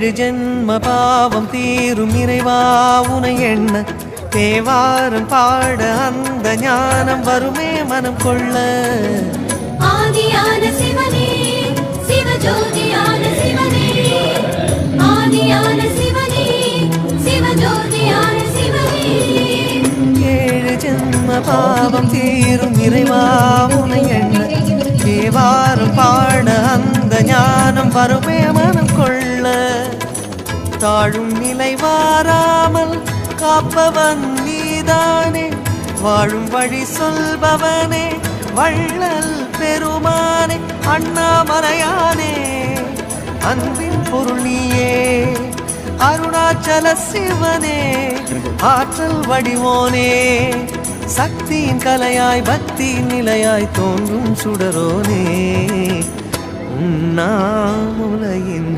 ஏழு ஜென்ம பாவம் தீரும் இறைவா உனை எண்ண தேவாரம் பாட அந்த ஞானம் வருமே மனம் கொள்ள. ஆதியான சிவனே சிவஜோதியான சிவனே, ஆதியான சிவனே சிவஜோதியான சிவனே. ஏழு ஜென்ம பாவம் தீரும் இறைவா உனை எண்ண தேவாரம் பாட அந்த ஞானம் வருமே மனம் கொள்ள. தாழும் நிலை வாராமல் காப்பவன் நீதானே, வாழும் வழி சொல்பவனே வள்ளல் பெருமானே, அண்ணாமலையானே அன்பின் பொருள் நீயே. அருணாச்சல சிவனே ஆற்றல் வடிவோனே, சக்தியின் கலையாய் பக்தியின் நிலையாய் தோன்றும் சுடரோனே. உண்ணாமுலையின்